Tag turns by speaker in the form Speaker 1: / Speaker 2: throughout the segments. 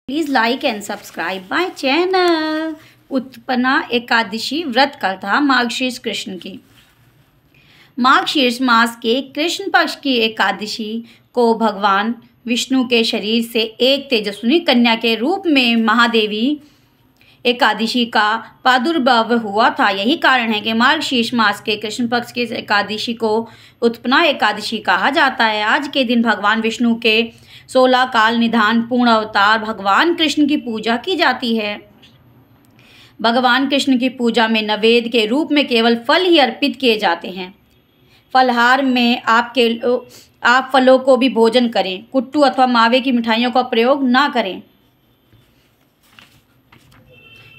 Speaker 1: Please like and subscribe my channel. उत्पन्ना एकादशी व्रत कथा मार्गशीर्ष कृष्ण की। मार्गशीर्ष मास के कृष्ण पक्ष की एकादशी को भगवान विष्णु के शरीर से एक तेजस्विनी कन्या के रूप में महादेवी एकादशी का प्रादुर्भाव हुआ था। यही कारण है कि मार्गशीर्ष मास के कृष्ण पक्ष की एकादशी को उत्पन्ना एकादशी कहा जाता है। आज के दिन भगवान विष्णु के 16 काल निधान पूर्ण अवतार भगवान कृष्ण की पूजा की जाती है। भगवान कृष्ण की पूजा में नैवेद्य के रूप में केवल फल ही अर्पित किए जाते हैं। फलहार में आप फलों को भी भोजन करें। कुट्टू अथवा मावे की मिठाइयों का प्रयोग ना करें।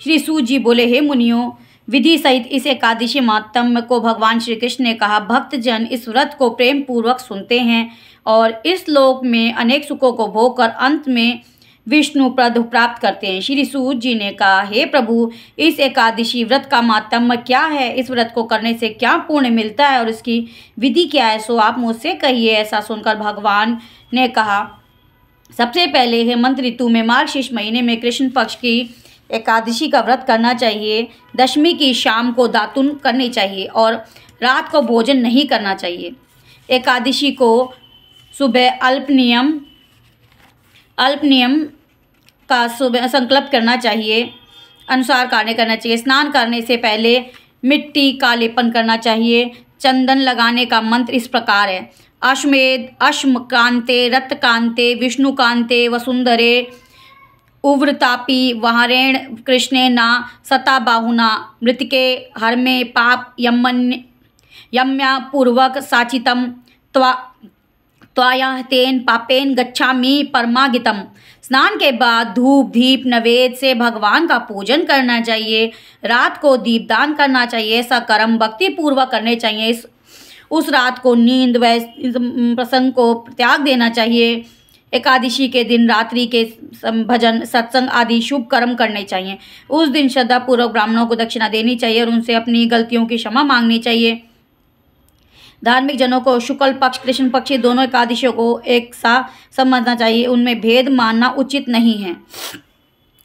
Speaker 1: श्री सूत जी बोले, हे मुनियों, विधि सहित इस एकादशी महात्म्य को भगवान श्री कृष्ण ने कहा। भक्तजन इस व्रत को प्रेम पूर्वक सुनते हैं और इस लोक में अनेक सुखों को भोग कर अंत में विष्णु पद प्राप्त करते हैं। श्री सूत जी ने कहा, हे प्रभु, इस एकादशी व्रत का महात्म्य क्या है? इस व्रत को करने से क्या पुण्य मिलता है और इसकी विधि क्या है? सो आप मुझसे कहिए। ऐसा सुनकर भगवान ने कहा, सबसे पहले हेमंत ऋतु में मार्गशीर्ष महीने में कृष्ण पक्ष की एकादशी का व्रत करना चाहिए। दशमी की शाम को दातुन करनी चाहिए और रात को भोजन नहीं करना चाहिए। एकादशी को सुबह अल्प नियम का सुबह संकल्प करना चाहिए, अनुसार कार्य करना चाहिए। स्नान करने से पहले मिट्टी का लेपन करना चाहिए। चंदन लगाने का मंत्र इस प्रकार है, अश्वमेध अश्मकांते रत्कांते विष्णुकांते वसुंधरे उव्रतापी वहारेण कृष्णे ना सता बाहुना मृतके हरमे पाप यम्या पूर्वक साचितम त्वाया तेन पापेन गच्छामि परमागितम। स्नान के बाद धूप दीप नैवेद्य से भगवान का पूजन करना चाहिए। रात को दीपदान करना चाहिए। ऐसा कर्म भक्ति पूर्वक करने चाहिए। उस रात को नींद व प्रसंग को त्याग देना चाहिए। एकादशी के दिन रात्रि के भजन सत्संग आदि शुभ कर्म करने चाहिए। उस दिन श्रद्धापूर्वक ब्राह्मणों को दक्षिणा देनी चाहिए और उनसे अपनी गलतियों की क्षमा मांगनी चाहिए। धार्मिक जनों को शुक्ल पक्ष कृष्ण पक्षी दोनों एकादशियों को एक सा समझना चाहिए। उनमें भेद मानना उचित नहीं है।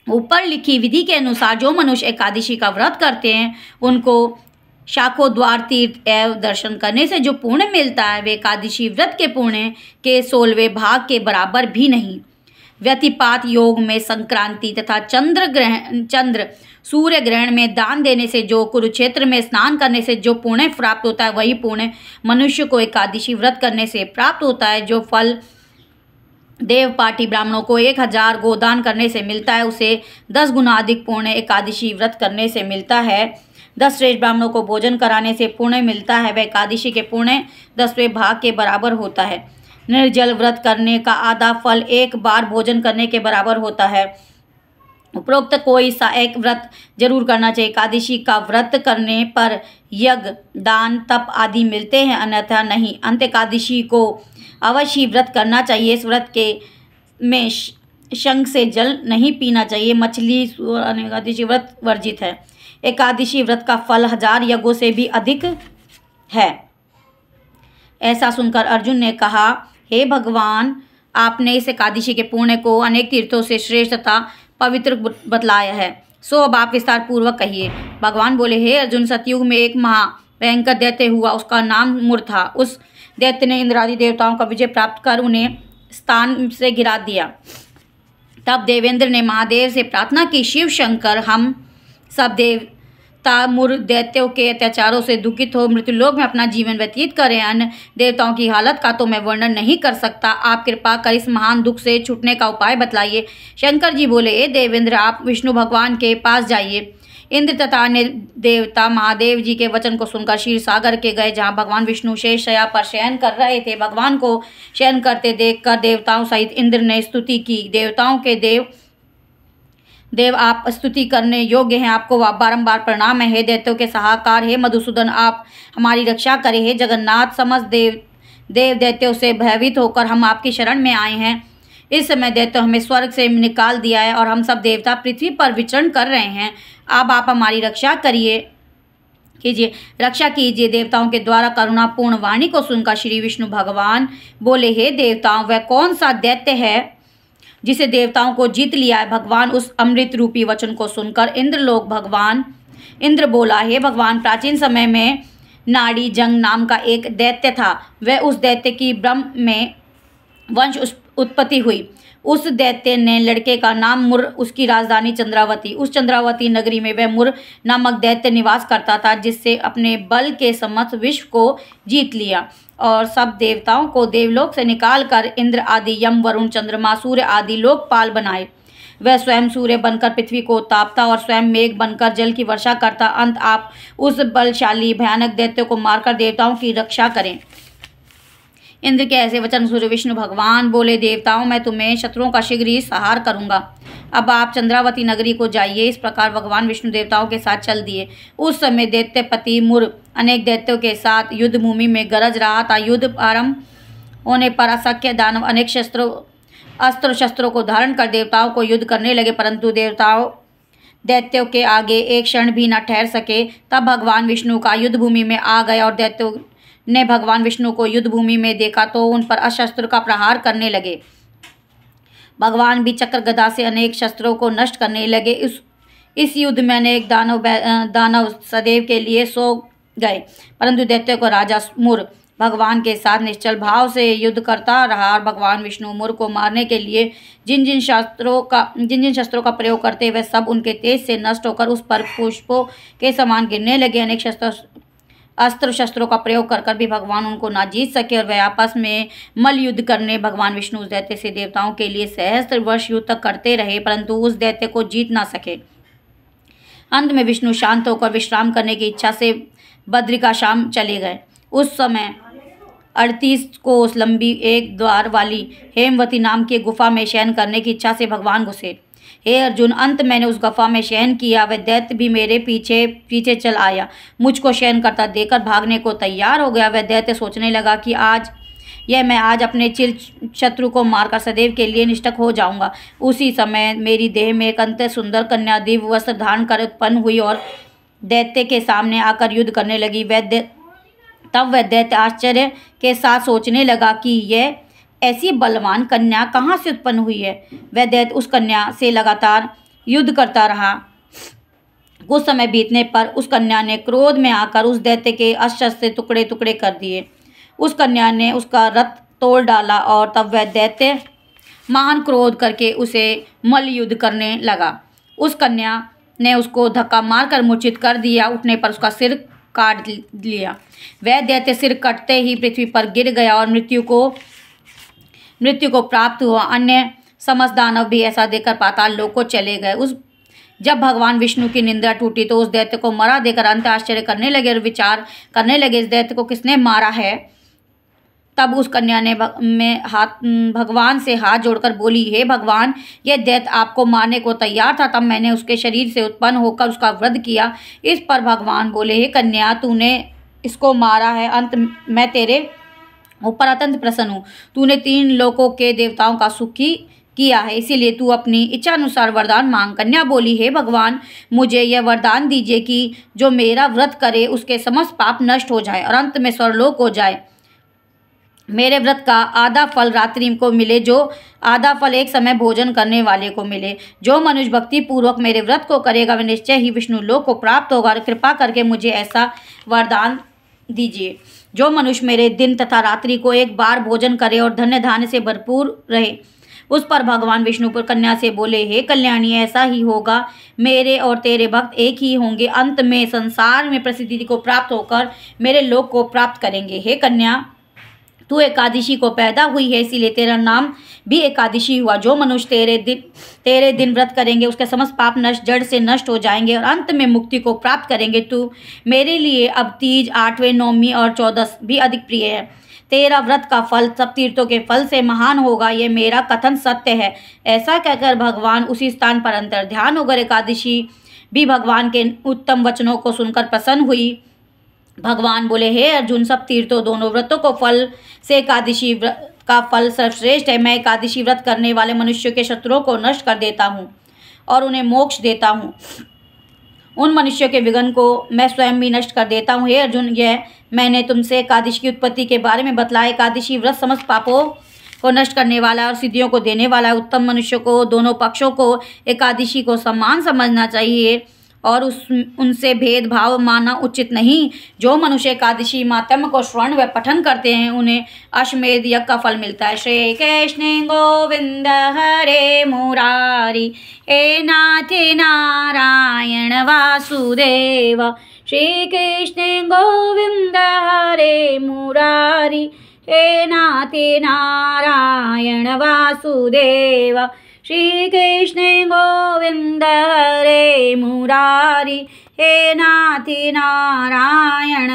Speaker 1: ऊपर लिखी विधि के अनुसार जो मनुष्य एकादशी का व्रत करते हैं उनको शाखोद्वार तीर्थ एवं दर्शन करने से जो पुण्य मिलता है वे एकादशी व्रत के पुण्य के 16वें भाग के बराबर भी नहीं। व्यतिपात योग में संक्रांति तथा चंद्र सूर्य ग्रहण में दान देने से जो कुरुक्षेत्र में स्नान करने से जो पुण्य प्राप्त होता है वही पुण्य मनुष्य को एकादशी व्रत करने से प्राप्त होता है। जो फल देवपाटी ब्राह्मणों को 1000 गोदान करने से मिलता है उसे 10 गुना अधिक पुण्य एकादशी व्रत करने से मिलता है। 10 श्रेष्ठ ब्राह्मणों को भोजन कराने से पुण्य मिलता है। वह एकादशी के पुण्य 10वें भाग के बराबर होता है। निर्जल व्रत करने का आधा फल एक बार भोजन करने के बराबर होता है। उपरोक्त कोई सा एक व्रत जरूर करना चाहिए। एकादशी का व्रत करने पर यज्ञ दान तप आदि मिलते हैं, अन्यथा नहीं। अंत एकादशी को अवश्य व्रत करना चाहिए। इस व्रत के में शंख से जल नहीं पीना चाहिए। मछली एकादशी व्रत वर्जित है। एकादशी व्रत का फल 1000 यज्ञों से भी अधिक है। ऐसा सुनकर अर्जुन ने कहा, हे भगवान, आपने इस एकादशी के पुण्य को अनेक तीर्थों से श्रेष्ठ तथा पवित्र बतलाया है, सो अब आप विस्तार पूर्वक कहिए। भगवान बोले, हे अर्जुन, सतयुग में एक महा भयंकर दैत्य हुआ। उसका नाम मुर था। उस दैत्य ने इंद्रादि देवताओं का विजय प्राप्त कर उन्हें स्थान से गिरा दिया। तब देवेंद्र ने महादेव से प्रार्थना की, शिव शंकर, हम सब देवता मुर दैत्यों के अत्याचारों से दुखित हो मृत्युलोक में अपना जीवन व्यतीत करें। अन्य देवताओं की हालत का तो मैं वर्णन नहीं कर सकता। आप कृपा कर इस महान दुख से छूटने का उपाय बतलाइए। शंकर जी बोले, ए देवेंद्र, आप विष्णु भगवान के पास जाइए। इंद्र तथा अन्य देवता महादेव जी के वचन को सुनकर क्षीर सागर के गए, जहाँ भगवान विष्णु शेष शय्या पर शयन कर रहे थे। भगवान को शयन करते देखकर देवताओं सहित इंद्र ने स्तुति की। देवताओं के देव आप स्तुति करने योग्य हैं, आपको बारंबार प्रणाम है। हे दैत्यों के सहाकार, हे मधुसूदन, आप हमारी रक्षा करें। हे जगन्नाथ, समस्त देव दैत्यों से भयभीत होकर हम आपकी शरण में आए हैं। इस समय दैत्यों हमें स्वर्ग से निकाल दिया है और हम सब देवता पृथ्वी पर विचरण कर रहे हैं। अब आप हमारी रक्षा कीजिए, रक्षा कीजिए। देवताओं के द्वारा करुणापूर्ण वाणी को सुनकर श्री विष्णु भगवान बोले, हे देवताओं, वह कौन सा दैत्य है जिसे देवताओं को जीत लिया है। भगवान उस अमृत रूपी वचन को सुनकर इंद्र बोला, हे भगवान, प्राचीन समय में नाड़ी जंग नाम का एक दैत्य था। वह उस दैत्य की ब्रह्म में वंश उत्पत्ति हुई। उस दैत्य ने लड़के का नाम मुर, उसकी राजधानी चंद्रावती। उस चंद्रावती नगरी में वह मुर नामक दैत्य निवास करता था, जिससे अपने बल के समस्त विश्व को जीत लिया और सब देवताओं को देवलोक से निकालकर इंद्र आदि, यम, वरुण, चंद्रमा, सूर्य आदि लोकपाल बनाए। वह स्वयं सूर्य बनकर पृथ्वी को तापता और स्वयं मेघ बनकर जल की वर्षा करता। अंत आप उस बलशाली भयानक दैत्य को मारकर देवताओं की रक्षा करें। इंद्र के ऐसे वचन सूर्य विष्णु भगवान बोले, देवताओं, मैं तुम्हें शत्रुओं का शीघ्र ही संहार करूंगा। अब आप चंद्रावती नगरी को जाइए। इस प्रकार भगवान विष्णु देवताओं के साथ चल दिए। उस समय दैत्यपति मुर अनेक दैत्यों के साथ युद्ध भूमि में गरज रहा था। युद्ध आरंभ होने पर असंख्य दानव अनेक अस्त्र शस्त्रों को धारण कर देवताओं को युद्ध करने लगे, परंतु दैत्यों के आगे एक क्षण भी न ठहर सके। तब भगवान विष्णु का युद्ध भूमि में आ गए और दैत्यों ने भगवान विष्णु को युद्ध भूमि में देखा तो उन पर अशस्त्र का प्रहार करने लगे। भगवान भी चक्र गदा से अनेक शस्त्रों को नष्ट करने लगे। इस युद्ध में अनेक दानव सदैव के लिए सो गए, परंतु दैत्यों को राजा मुर भगवान के साथ निश्चल भाव से युद्ध करता रहा और भगवान विष्णु मुर को मारने के लिए जिन जिन शस्त्रों का प्रयोग करते वह सब उनके तेज से नष्ट होकर उस पर पुष्पों के समान गिरने लगे। अनेक अस्त्र शस्त्रों का प्रयोग कर भी भगवान उनको ना जीत सके और वह आपस में मल्ल युद्ध करने भगवान विष्णु उस दैत्य से देवताओं के लिए सहस्त्र वर्ष युद्ध तक करते रहे, परंतु उस दैत्य को जीत ना सके। अंत में विष्णु शांत होकर विश्राम करने की इच्छा से बद्रिकाश्रम चले गए। उस समय 38 कोस लंबी एक द्वार वाली हेमवती नाम की गुफा में शयन करने की इच्छा से भगवान घुसे। हे अर्जुन, अंत मैंने उस गुफा में शयन किया। वह दैत्य भी मेरे पीछे पीछे चल आया, मुझको शयन करता देखकर भागने को तैयार हो गया। वह दैत्य सोचने लगा कि मैं आज अपने चिर शत्रु को मारकर सदैव के लिए निष्ठक हो जाऊंगा। उसी समय मेरी देह में एक अत्यंत सुंदर कन्या दिव्य वस्त्र धारण कर उत्पन्न हुई और दैत्य के सामने आकर युद्ध करने लगी। तब वह दैत्य आश्चर्य के साथ सोचने लगा कि यह ऐसी बलवान कन्या कहाँ से उत्पन्न हुई है। वह दैत्य उस कन्या से लगातार युद्ध करता रहा। कुछ समय बीतने पर उस कन्या ने क्रोध में आकर उस दैत्य के अस्त्र से टुकड़े टुकड़े कर दिए। उस कन्या ने उसका रथ तोड़ डाला और तब वह दैत्य महान क्रोध करके उसे मल्ल युद्ध करने लगा। उस कन्या ने उसको धक्का मारकर मूर्छित कर दिया। उठने पर उसका सिर काट लिया। वह दैत्य सिर कटते ही पृथ्वी पर गिर गया और मृत्यु को प्राप्त हुआ। अन्य समस्त दानव भी ऐसा देखकर पाताल लोक को चले गए। जब भगवान विष्णु की निंदा टूटी तो उस दैत्य को मरा देकर अंत आश्चर्य करने लगे और विचार करने लगे, इस दैत्य को किसने मारा है। तब उस कन्या ने भगवान से हाथ जोड़कर बोली, हे भगवान, यह दैत्य आपको मारने को तैयार था, तब मैंने उसके शरीर से उत्पन्न होकर उसका वध किया। इस पर भगवान बोले, हे कन्या, तूने इसको मारा है, अंत मैं तेरे ऊपर अत्यंत प्रसन्न हूँ। तूने 3 लोकों के देवताओं का सुखी किया है, इसीलिए तू अपनी इच्छा अनुसार वरदान मांग। कन्या बोली, हे भगवान, मुझे यह वरदान दीजिए कि जो मेरा व्रत करे उसके समस्त पाप नष्ट हो जाए और अंत में स्वर्गलोक हो जाए। मेरे व्रत का आधा फल रात्रि को मिले, जो आधा फल एक समय भोजन करने वाले को मिले। जो मनुष्य भक्ति पूर्वक मेरे व्रत को करेगा वह निश्चय ही विष्णु लोक को प्राप्त होगा। कृपा करके मुझे ऐसा वरदान दीजिए। जो मनुष्य मेरे दिन तथा रात्रि को एक बार भोजन करे और धन्य धान्य से भरपूर रहे। उस पर भगवान विष्णु पर कन्या से बोले, हे कल्याणी, ऐसा ही होगा। मेरे और तेरे भक्त एक ही होंगे, अंत में संसार में प्रसिद्धि को प्राप्त होकर मेरे लोक को प्राप्त करेंगे। हे कन्या, तू एकादशी को पैदा हुई है, इसीलिए तेरा नाम भी एकादशी हुआ। जो मनुष्य तेरे दिन व्रत करेंगे उसके समस्त पाप जड़ से नष्ट हो जाएंगे और अंत में मुक्ति को प्राप्त करेंगे। तू मेरे लिए अब तीज, 8वें, 9वीं और 14 भी अधिक प्रिय है। तेरा व्रत का फल सब तीर्थों के फल से महान होगा, ये मेरा कथन सत्य है। ऐसा कहकर भगवान उसी स्थान पर अंतर ध्यान होकर एकादशी भी भगवान के उत्तम वचनों को सुनकर प्रसन्न हुई। भगवान बोले, हे अर्जुन, सब तीर्थों दोनों व्रतों को फल से एकादशी का फल सर्वश्रेष्ठ है। मैं एकादशी व्रत करने वाले मनुष्यों के शत्रुओं को नष्ट कर देता हूँ और उन्हें मोक्ष देता हूँ। उन मनुष्यों के विघ्न को मैं स्वयं भी नष्ट कर देता हूँ। हे अर्जुन, यह मैंने तुमसे एकादशी की उत्पत्ति के बारे में बतलाया। एकादशी व्रत समस्त पापों को नष्ट करने वाला और सिद्धियों को देने वाला उत्तम मनुष्य को दोनों पक्षों को एकादशी को सम्मान समझना चाहिए और उनसे भेदभाव मानना उचित नहीं। जो मनुष्य एकादशी मातम को श्रवण व पठन करते हैं उन्हें अश्वमेध यज्ञ का फल मिलता है। श्री कृष्ण गोविंद हरे मुरारी हे नाथ नारायण वासुदेव। श्री कृष्ण गोविंद हरे मुरारी हे नाथ नारायण वासुदेव। श्री कृष्ण गोविंद हरे मुरारी हे नाथ नारायण